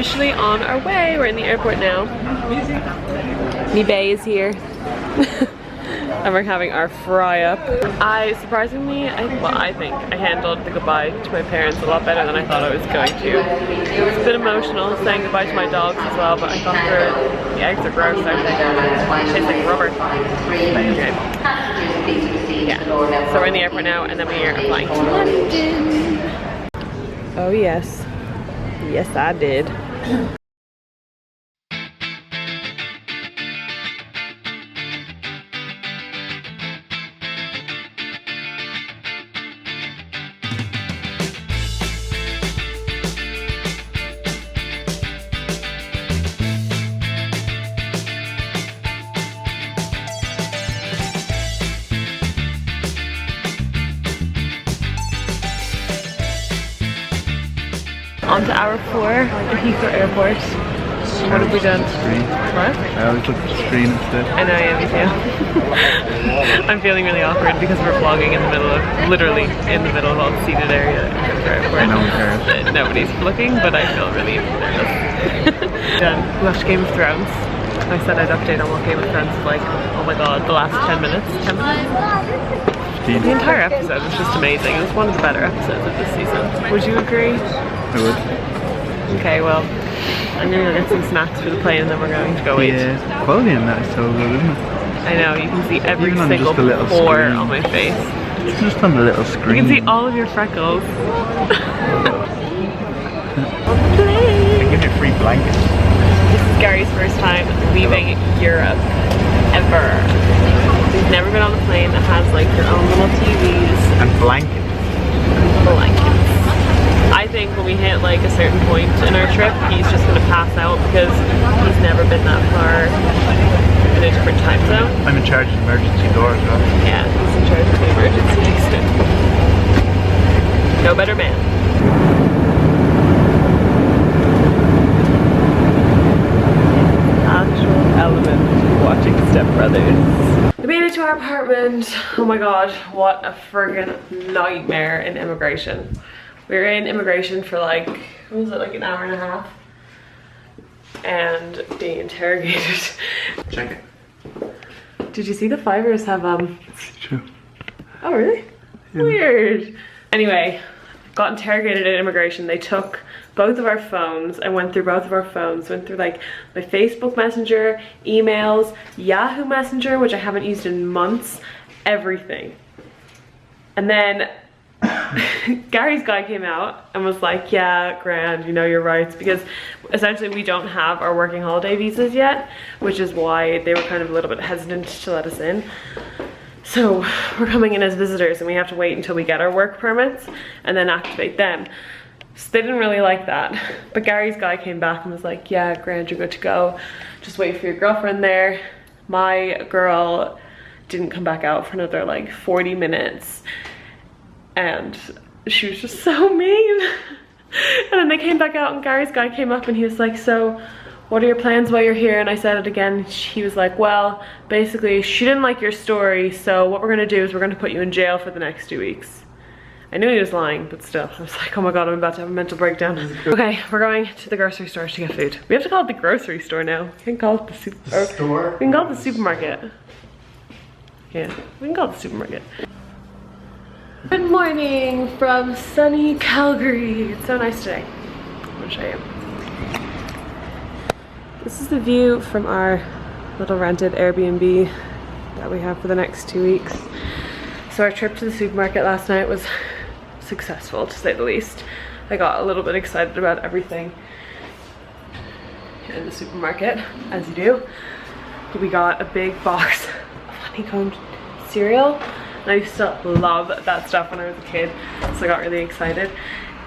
Officially on our way. We're in the airport now. Me Bay is here. And we're having our fry up. I surprisingly, I think I handled the goodbye to my parents a lot better than I thought I was going to. It was a bit emotional saying goodbye to my dogs as well, but I thought the eggs are gross, aren't they? Tastes like rubber. Okay. Yeah, so we're in the airport now and then we are flying to London. Oh yes. Yes, I did. On to hour 4 at Heathrow Airport. What have we done? Screen. What? I always look at the screen instead. I know, I am too. I'm feeling really awkward because we're vlogging in the middle of, literally in the middle of all the seated area at Heathrow Airport. No one cares. Nobody's looking, but I feel really nervous. Done. We watched Game of Thrones. I said I'd update on what Game of Thrones is like. Oh my god, the last 10 minutes. 10 minutes? The entire episode was just amazing. It was one of the better episodes of this season. Would you agree? I would. Okay, well, I'm gonna go get some snacks for the plane and then we're going to go eat. Yeah, quality on that is so good, isn't it? I know, you can see every Even on single just a little pore screen. on my face. Just on the little screen. You can see all of your freckles. Give me a free blanket. This is Gary's first time leaving Europe, ever. He's never been on a plane that has like your own little TVs. And blankets. Blankets. I think when we hit like a certain point in our trip, he's just gonna pass out because he's never been that far in a different time zone. I'm in charge of the emergency door as well. Yeah, he's in charge of the emergency exit. No better man. Actual element watching Step Brothers. We made it to our apartment. Oh my god, what a friggin' nightmare in immigration. We were in immigration for like, what was it, like an hour and a half? And being interrogated. Check it. Did you see the fibers have It's true. Oh really? Yeah. Weird. Anyway, got interrogated at immigration. They took both of our phones. I went through both of our phones. Went through like my Facebook Messenger, emails, Yahoo Messenger, which I haven't used in months, everything. And then Gary's guy came out and was like, yeah, grand, you know your rights, because essentially we don't have our working holiday visas yet, which is why they were kind of a little bit hesitant to let us in. So we're coming in as visitors and we have to wait until we get our work permits and then activate them. So they didn't really like that. But Gary's guy came back and was like, yeah, grand, you're good to go. Just wait for your girlfriend there. My girl didn't come back out for another like 40 minutes. And she was just so mean. And then they came back out and Gary's guy came up and he was like, so what are your plans while you're here? And I said it again. He was like, well, basically she didn't like your story, so what we're gonna do is we're gonna put you in jail for the next 2 weeks. I knew he was lying, but still, I was like, oh my god, I'm about to have a mental breakdown. Okay, we're going to the grocery store to get food. We have to call it the grocery store now. We can call it the store. We can call it the supermarket. Yeah, we can call it the supermarket. Good morning from sunny Calgary. It's so nice today. I'm gonna show you. This is the view from our little rented Airbnb that we have for the next 2 weeks. So our trip to the supermarket last night was successful, to say the least. I got a little bit excited about everything in the supermarket, as you do. We got a big box of honeycomb cereal. And I used to love that stuff when I was a kid, so I got really excited.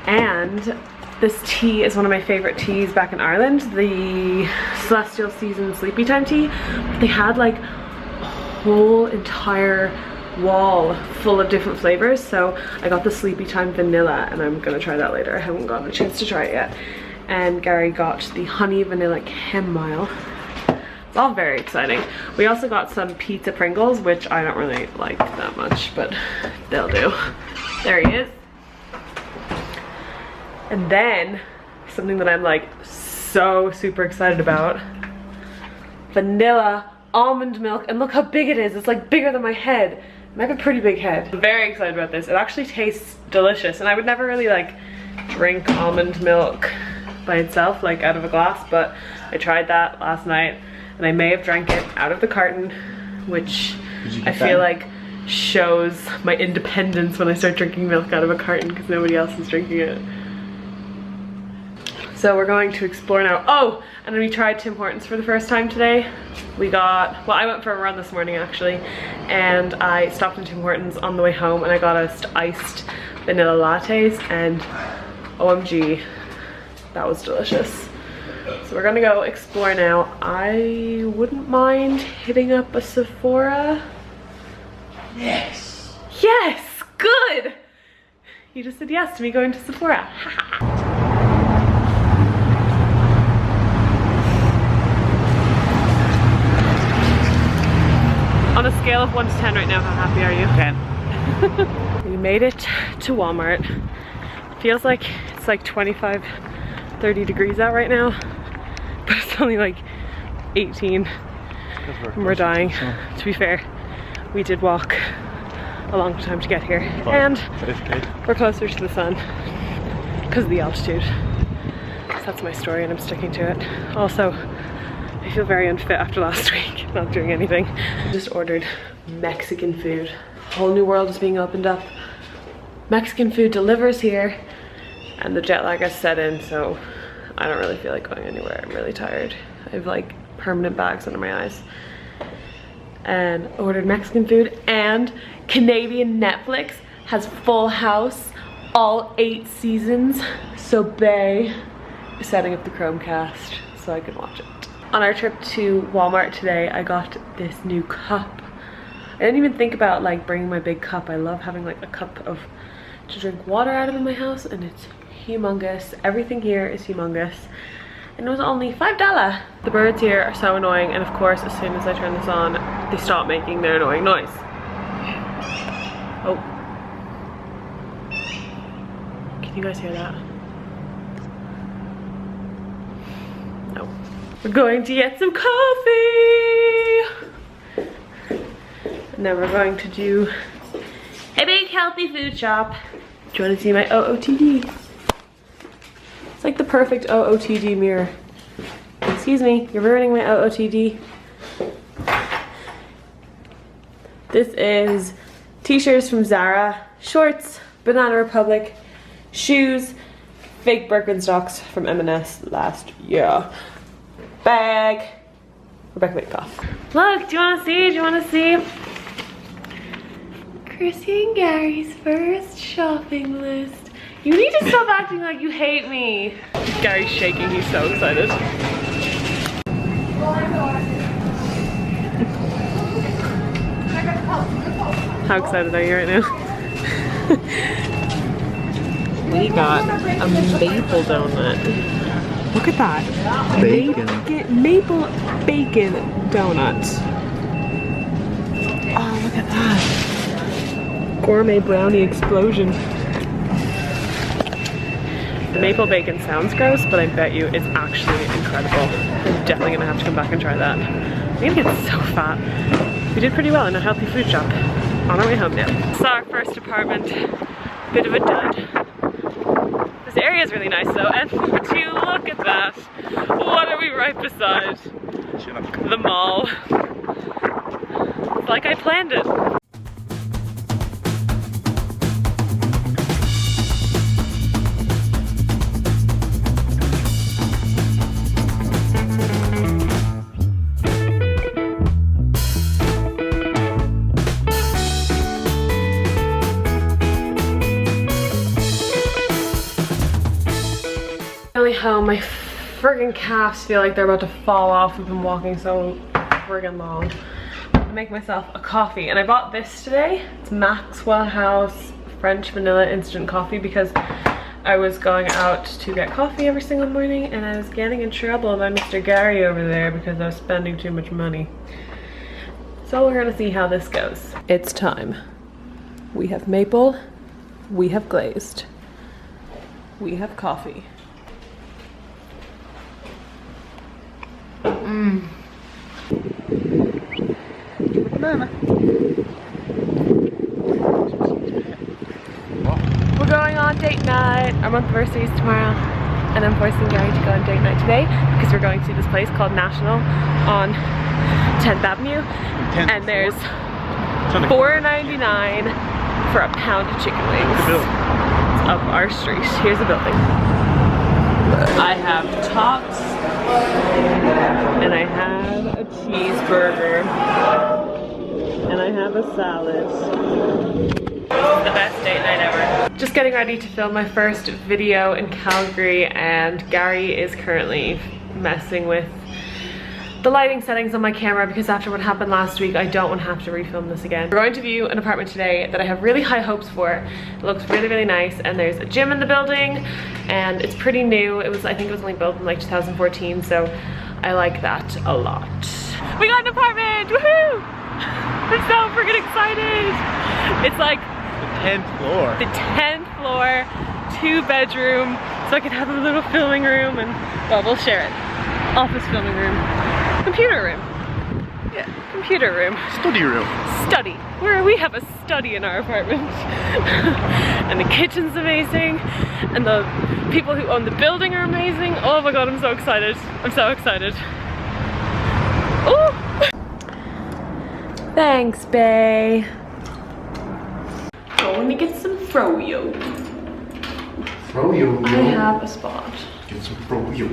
And this tea is one of my favorite teas back in Ireland, the Celestial Season Sleepy Time tea. They had like a whole entire wall full of different flavors, so I got the Sleepy Time vanilla and I'm gonna try that later. I haven't gotten a chance to try it yet. And Gary got the honey vanilla chamomile. It's all very exciting. We also got some pizza Pringles, which I don't really like that much, but they'll do. There he is. And then something that I'm like so super excited about. Vanilla almond milk, and look how big it is. It's like bigger than my head. I have a pretty big head. I'm very excited about this. It actually tastes delicious, and I would never really like drink almond milk by itself, like out of a glass, but I tried that last night, and I may have drank it out of the carton, which I feel like shows my independence when I start drinking milk out of a carton because nobody else is drinking it. So we're going to explore now. Oh, and then we tried Tim Hortons for the first time today. We got, well, I went for a run this morning actually, and I stopped in Tim Hortons on the way home, and I got us iced vanilla lattes, and OMG, that was delicious. So we're gonna go explore now. I wouldn't mind hitting up a Sephora. Yes. Yes, good. You just said yes to me going to Sephora. On a scale of 1 to 10 right now, how happy are you? 10. We made it to Walmart. Feels like it's like 25, 30 degrees out right now, but it's only like 18 and we're dying. To be fair, we did walk a long time to get here, and we're closer to the sun because of the altitude. So that's my story, and I'm sticking to it. Also, I feel very unfit after last week, not doing anything. Just ordered Mexican food. A whole new world is being opened up. Mexican food delivers here, and the jet lag has set in, so I don't really feel like going anywhere. I'm really tired. I have like permanent bags under my eyes. And ordered Mexican food, and Canadian Netflix has Full House, all 8 seasons. So Bay is setting up the Chromecast so I can watch it. On our trip to Walmart today, I got this new cup. I didn't even think about like bringing my big cup. I love having like a cup to drink water out of in my house, and it's humongous. Everything here is humongous. And it was only $5. The birds here are so annoying, and of course as soon as I turn this on, they stop making their annoying noise. Oh. Can you guys hear that? No. We're going to get some coffee! And then we're going to do a big healthy food shop. Do you want to see my OOTD? It's like the perfect OOTD mirror. Excuse me, you're ruining my OOTD. This is t-shirts from Zara, shorts, Banana Republic, shoes, fake Birkenstocks from M&S last year. Bag, Rebecca made coffee. Look, do you want to see? Do you want to see? Chrissy and Gary's first shopping list. You need to stop acting like you hate me. Gary's shaking, he's so excited. How excited are you right now? We got a maple donut. Look at that. Bacon. Maple bacon donut. Oh, look at that. Gourmet brownie explosion. The maple bacon sounds gross, but I bet you it's actually incredible. I'm definitely gonna have to come back and try that. I'm gonna get so fat. We did pretty well in a healthy food shop. On our way home now. Saw our first apartment. Bit of a dud. This area is really nice though, and would you look at that? What are we right beside? The mall. It's like I planned it. Home, my friggin' calves feel like they're about to fall off. We've been walking so friggin' long. I make myself a coffee, and I bought this today. It's Maxwell House French Vanilla Instant Coffee because I was going out to get coffee every single morning, and I was getting in trouble by Mr. Gary over there because I was spending too much money. So we're gonna see how this goes. It's time. We have maple, we have glazed, we have coffee. Banana. We're going on date night. Our month anniversary is tomorrow, and I'm forcing Gary to go on date night today because we're going to this place called National on 10th Avenue, and there's $4.99 for a pound of chicken wings. It's up our street. Here's the building. I have tots, and I have a cheeseburger, and I have a salad. The best date night ever. Just getting ready to film my first video in Calgary, and Gary is currently messing with the lighting settings on my camera because after what happened last week, I don't want to have to refilm this again. We're going to view an apartment today that I have really high hopes for. It looks really, really nice, and there's a gym in the building, and it's pretty new. I think it was only built in like 2014, so I like that a lot. We got an apartment! Woohoo! I'm so freaking excited! It's like The 10th floor. the 10th floor, 2-bedroom, so I can have a little filming room, and well, we'll share it. Office filming room. Computer room. Yeah, computer room. Study room. Study. We have a study in our apartment. And the kitchen's amazing. And the people who own the building are amazing. Oh my god, I'm so excited. I'm so excited. Oh! Thanks, bae. Going to get some froyo. Froyo. I have a spot. Get some froyo.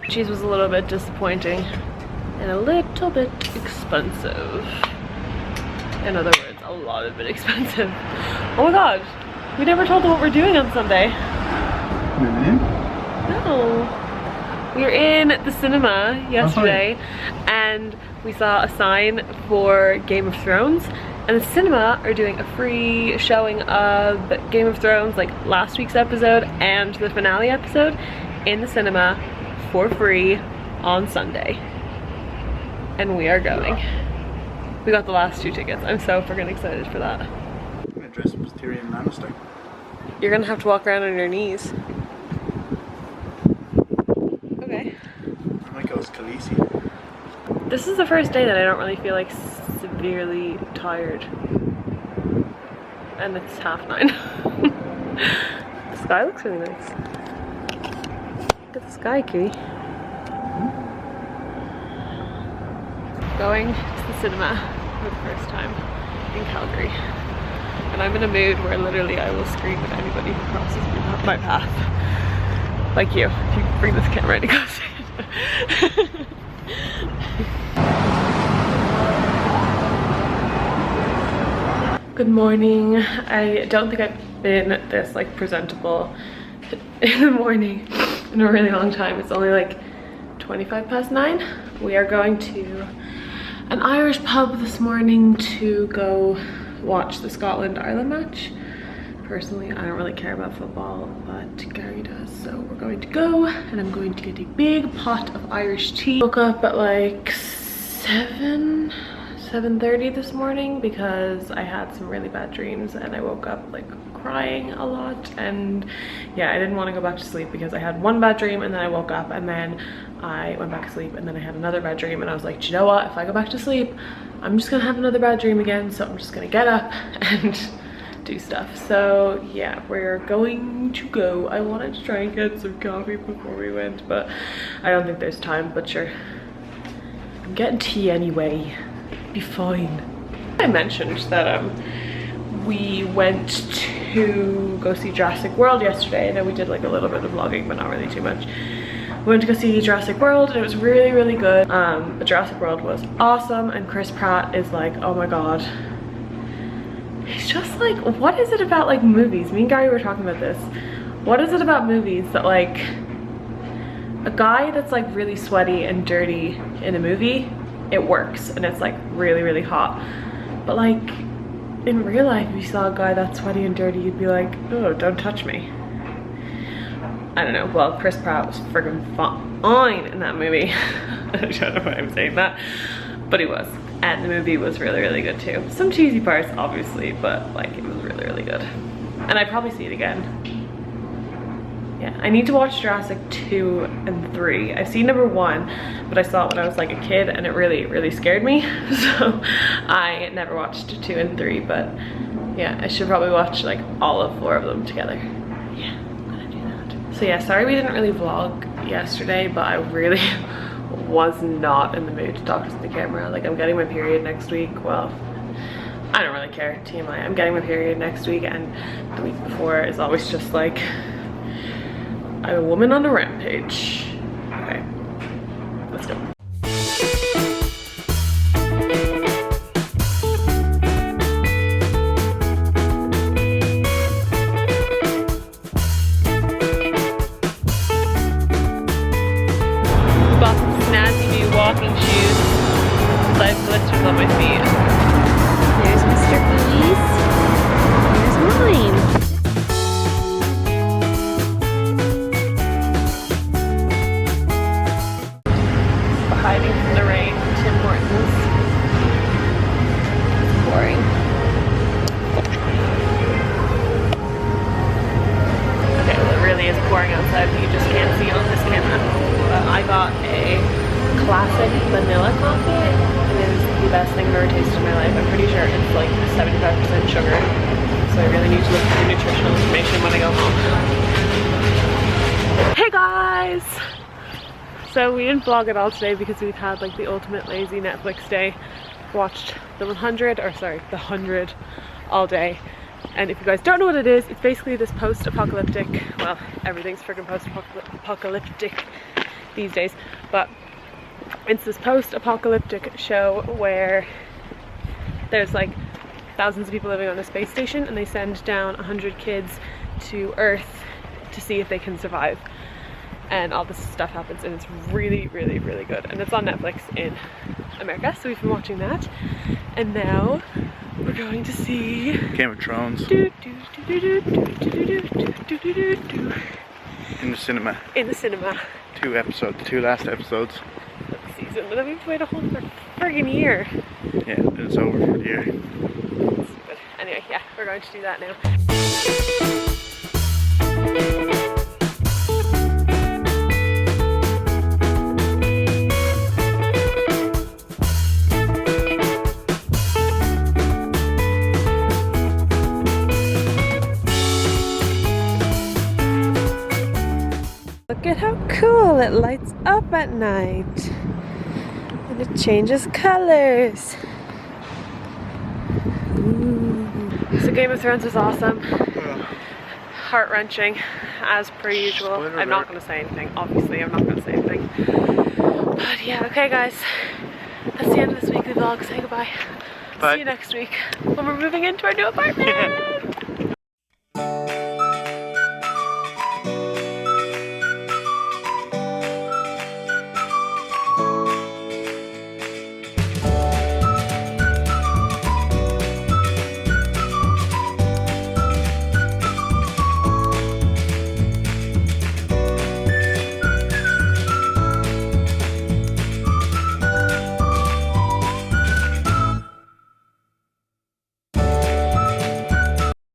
Cheese was a little bit disappointing and a little bit expensive. In other words, a lot of it expensive. Oh my god, we never told them what we're doing on Sunday. Moving in? No. We were in the cinema yesterday and we saw a sign for Game of Thrones, and the cinema are doing a free showing of Game of Thrones, like last week's episode and the finale episode, in the cinema for free on Sunday. And we are going. We got the last 2 tickets. I'm so freaking excited for that. I'm gonna dress up as Tyrion Lannister. You're gonna have to walk around on your knees. Okay. I might go as Khaleesi. This is the first day that I don't really feel like severely tired. And it's 9:30. The sky looks really nice. Look at the sky, Kitty. Going to the cinema for the first time in Calgary. And I'm in a mood where literally I will scream at anybody who crosses my path. Like you, if you bring this camera any closer. Good morning. I don't think I've been this like presentable in the morning in a really long time. It's only like 9:25. We are going to an Irish pub this morning to go watch the Scotland-Ireland match. Personally, I don't really care about football, but Gary does, so we're going to go, and I'm going to get a big pot of Irish tea. Woke up at like 7:30 this morning because I had some really bad dreams, and I woke up like crying a lot, and yeah, I didn't want to go back to sleep because I had one bad dream, and then I woke up, and then I went back to sleep, and then I had another bad dream, and I was like, do you know what, if I go back to sleep, I'm just gonna have another bad dream again, so I'm just gonna get up and do stuff. So yeah, we're going to go. I wanted to try and get some coffee before we went, but I don't think there's time, but sure, I'm getting tea anyway. Be fine. I mentioned that we went to go see Jurassic World yesterday, and then we did like a little bit of vlogging, but not really too much. We went to go see Jurassic World, and it was really, really good. But Jurassic World was awesome, and Chris Pratt is like, oh my god. He's just like, what is it about like movies? Me and Gary were talking about this. What is it about movies that like a guy that's like really sweaty and dirty in a movie, it works and it's like really, really hot. But like in real life, if you saw a guy that's sweaty and dirty, you'd be like, oh, don't touch me. I don't know. Well, Chris Pratt was friggin' fine in that movie. I don't know why I'm saying that, but he was. And the movie was really, really good too. Some cheesy parts, obviously, but like it was really, really good. And I'd probably see it again. Yeah, I need to watch Jurassic 2 and 3. I've seen number 1, but I saw it when I was like a kid and it really scared me. So I never watched 2 and 3, but yeah, I should probably watch like all of 4 of them together. Yeah, I'm gonna do that. So yeah, sorry we didn't really vlog yesterday, but I really was not in the mood to talk to the camera. Like, I'm getting my period next week. Well, I don't really care, TMI. I'm getting my period next week, and the week before is always just like, I'm a woman on a rampage. Okay, let's go. Bought some snazzy new walking shoes. I have blisters on my feet. There's Mr. B's. There's mine. Hiding from the rain from Tim Hortons. It's pouring. Okay, well it really is pouring outside, but you just can't see it on this camera. I got a classic vanilla coffee. It is the best thing I've ever tasted in my life. I'm pretty sure it's like 75% sugar. So I really need to look for the nutritional information when I go home. Hey guys! So we didn't vlog at all today because we've had like the ultimate lazy Netflix day. Watched the 100 all day. And if you guys don't know what it is, it's basically this post-apocalyptic, well, everything's freaking post-apocalyptic these days, but it's this post-apocalyptic show where there's like thousands of people living on a space station and they send down 100 kids to Earth to see if they can survive. And all this stuff happens and it's really good, and it's on Netflix in America, so we've been watching that, and now we're going to see Game of Thrones. In the cinema. In the cinema. 2 episodes, the 2 last episodes. Of the season, but then we have to wait a whole other friggin' year. Yeah, it's over for the year. But anyway, yeah, we're going to do that now. Look at how cool it lights up at night. And it changes colors. Ooh. So Game of Thrones was awesome. Heart-wrenching, as per usual. Spoiler I'm not alert. going to say anything. Obviously, I'm not going to say anything. But yeah, okay guys. That's the end of this weekly vlog. Say goodbye. Bye. See you next week when we're moving into our new apartment.